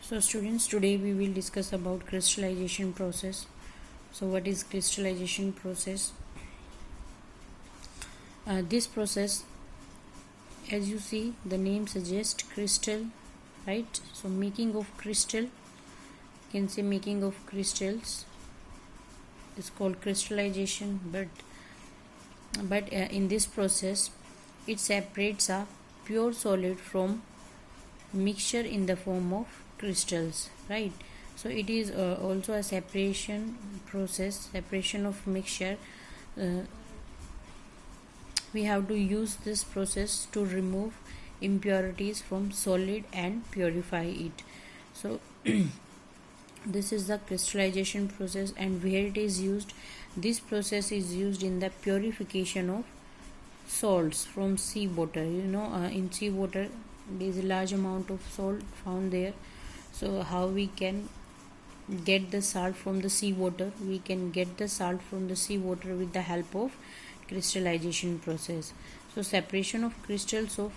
So students, today we will discuss about crystallization process. So what is crystallization process? This process, as you see, the name suggests crystal, right? So making of crystal, you can say making of crystals is called crystallization, but in this process it separates a pure solid from mixture in the form of crystals, right? So it is also a separation process, separation of mixture. We have to use this process to remove impurities from solid and purify it. So this is the crystallization process, and where it is used, this process is used in the purification of salts from seawater. In seawater there is a large amount of salt found there. So how we can get the salt from the seawater? We can get the salt from the seawater with the help of crystallization process. So separation of crystals of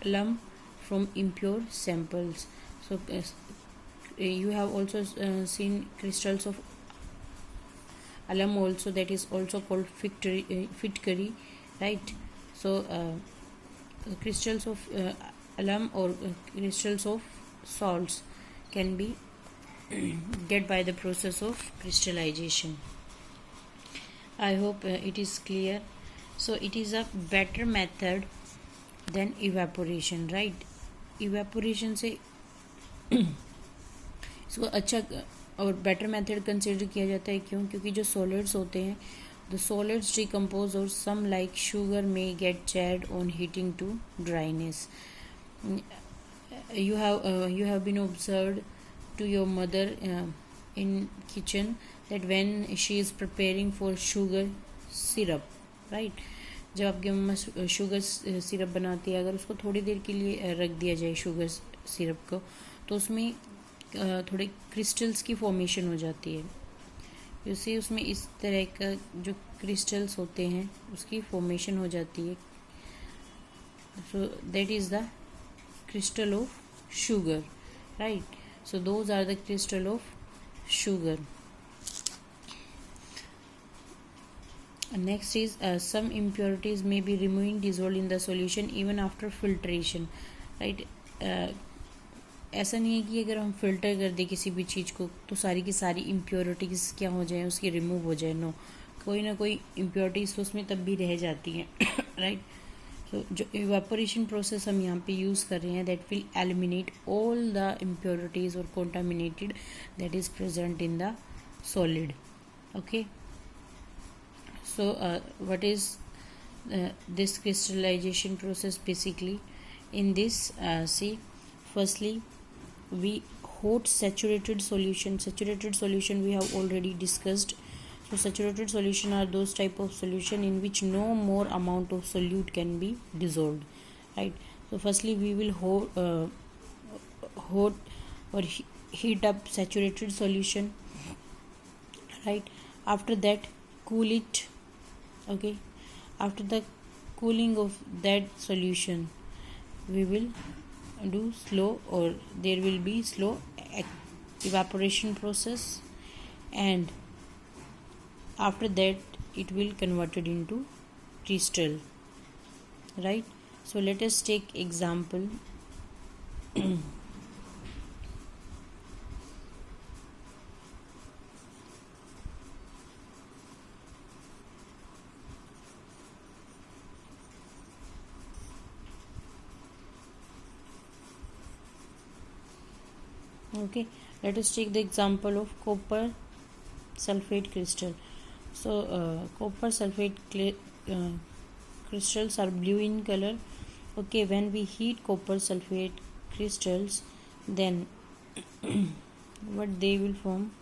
alum from impure samples. So you have also seen crystals of alum also, that is also called Fitkari, right? So crystals of alum or crystals of salts can be get by the process of crystallization. I hope it is clear. So it is a better method than evaporation, right? evaporation से इसको अच्छा और better method consider किया जाता है। क्यों? क्योंकि जो सॉलिड्स होते हैं, द सॉलिड्स डिकम्पोज और some like sugar may get charred on heating to dryness. You have been observed to your mother in kitchen that when she is preparing for sugar syrup, right? जब आपकी मम्मा sugar syrup बनाती है, अगर उसको थोड़ी देर के लिए रख दिया जाए शुगर सिरप को, तो उसमें थोड़े क्रिस्टल्स की फॉर्मेशन हो जाती है. जैसे उसमें इस तरह का जो क्रिस्टल्स होते हैं उसकी फॉर्मेशन हो जाती है. So that is the crystal of sugar, right? So those are the crystal of sugar. Next is some impurities may be removed, dissolved in the solution even after filtration, right? ऐसा नहीं है कि अगर हम filter कर दें किसी भी चीज़ को तो सारी की सारी इम्प्योरिटीज़ क्या हो जाए, उसकी रिमूव हो जाए. नो, कोई ना कोई इम्प्योरिटीज़ तो उसमें तब भी रह जाती हैं, राइट? So जो evaporation process हम यहाँ पे यूज़ कर रहे हैं, that will eliminate all the impurities or contaminated that is present in the solid. Okay. So what is this crystallization process basically? In this, see, firstly we hot saturated solution. Saturated solution we have already discussed. So saturated solution are those type of solution in which no more amount of solute can be dissolved, right? So firstly we will hot or heat up saturated solution, right? After that cool it. Okay, after the cooling of that solution we will do slow, or there will be slow evaporation process, and after that it will converted into crystal, right? So let us take example. Okay, let us take the example of copper sulfate crystal. So copper sulfate crystals are blue in color. Okay, when we heat copper sulfate crystals, then what they will form?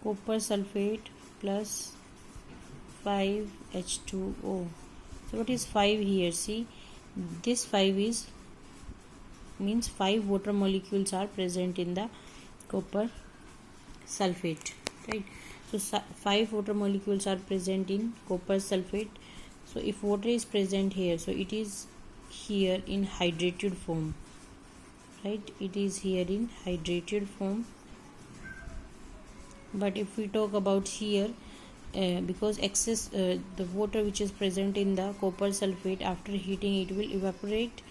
Copper sulfate plus 5H2O. So what is 5 here? See, this 5 is means 5 water molecules are present in the copper sulfate, right? So 5 water molecules are present in copper sulfate. So if water is present here, so it is here in hydrated form, right? It is here in hydrated form. But if we talk about here, because excess the water which is present in the copper sulfate, after heating it will evaporate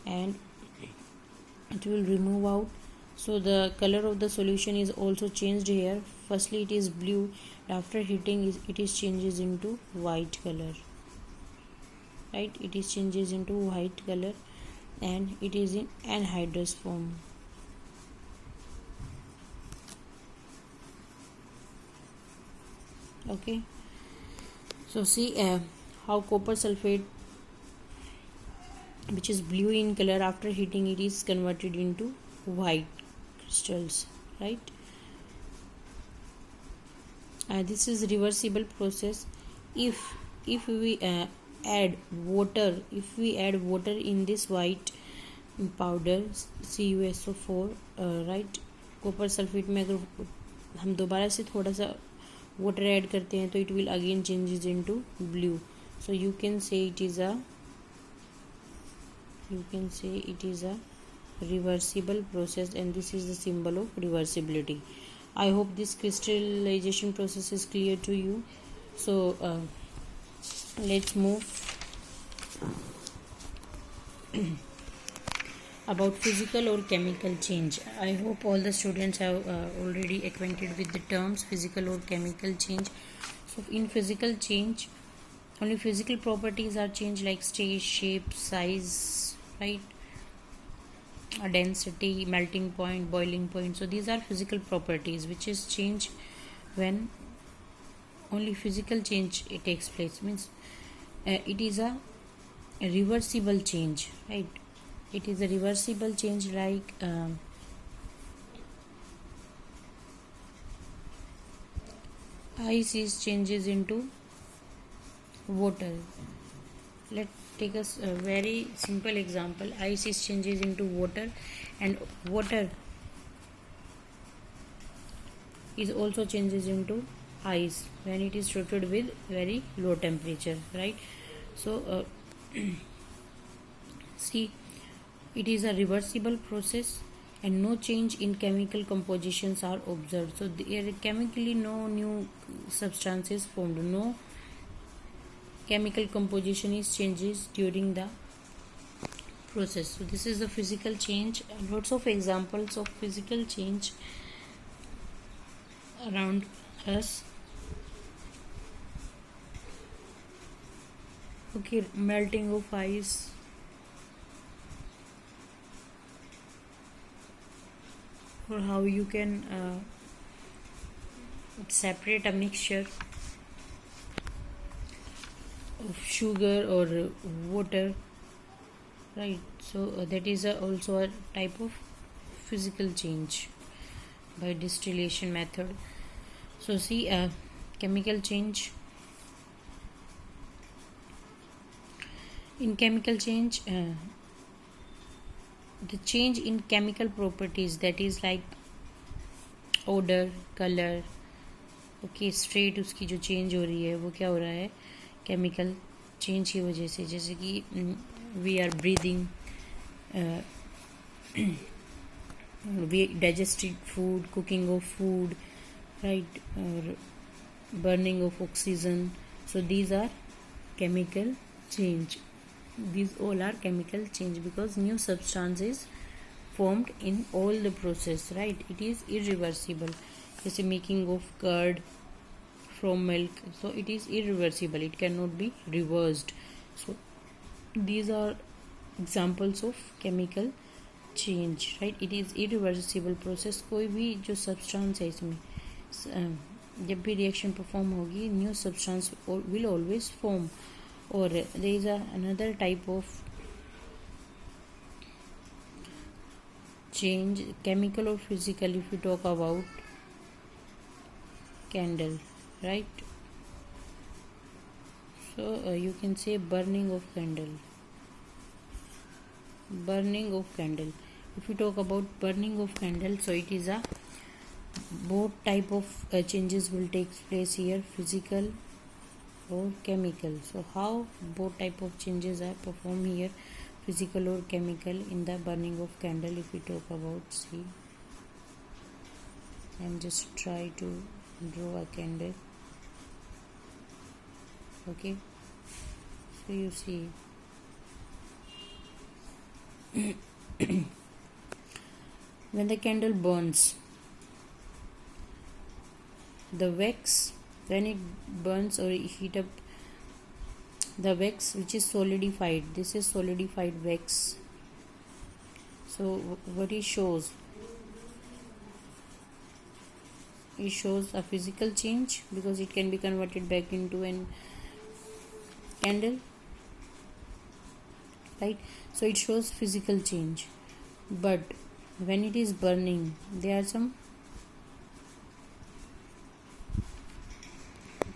and it will remove out. So the color of the solution is also changed here. Firstly it is blue, after heating it is changes into white color, right? It is changes into white color and it is in anhydrous form. Okay, so see how copper sulfate, which is blue in color, after heating it is converted into white crystals, right? This is reversible process. If we add water, if we add water in this white powder CuSO4, right, copper sulphate में अगर हम दोबारा से थोड़ा सा water add करते हैं तो it will again changes into blue. So you can say it is a reversible process, and this is the symbol of reversibility. I hope this crystallization process is clear to you. So let's move about physical or chemical change. I hope all the students have already acquainted with the terms physical or chemical change. So in physical change, only physical properties are changed, like stage, shape, size, right, density, melting point, boiling point. So these are physical properties which is changed when only physical change it takes place. Means it is a reversible change, right? It is a reversible change, like ice is changes into water. Let's take a very simple example. Ice is changes into water, and water is also changes into ice when it is treated with very low temperature, right? So see, it is a reversible process and no change in chemical compositions are observed. So there chemically no new substances formed, no chemical composition is changes during the process. So this is the physical change. Lots of examples of physical change around us. Okay, melting of ice, or how you can separate a mixture of sugar or water, right? So that is also a type of physical change by distillation method. So see, chemical change. In chemical change, the change in chemical properties, that is like odor, color, okay, straight उसकी जो change हो रही है वो क्या हो रहा है, केमिकल चेंज की वजह से. जैसे कि we are breathing, we digested food, cooking of food, right, और burning of oxygen. So these are chemical change. These all are chemical change because new substance is formed in all the process, right? It is irreversible. Jैसे making of curd from milk, so it is irreversible, it cannot be reversed. So these are examples of chemical change, right? It is irreversible process. कोई भी जो substance है इसमें जब भी reaction perform होगी, new substance will always form. Or there is another type of change, chemical or physical. If you talk about candle, right? So you can say burning of candle. Burning of candle. If you talk about burning of candle, so it is a both type of changes will take place here, physical or chemical. So how both type of changes are performed here? physical or chemical in the burning of candle. If we talk about, see, and just try to draw a candle. Okay, so you see when the candle burns, the wax, when it burns or heat up, the wax which is solidified, this is solidified wax. So what it shows a physical change, because it can be converted back into an candle, right? So it shows physical change. But when it is burning, there are some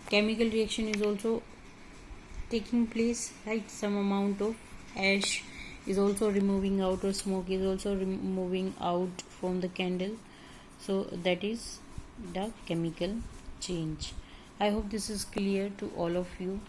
chemical reaction is also taking place, right? Some amount of ash is also removing out, or smoke is also removing out from the candle. So that is the chemical change. I hope this is clear to all of you.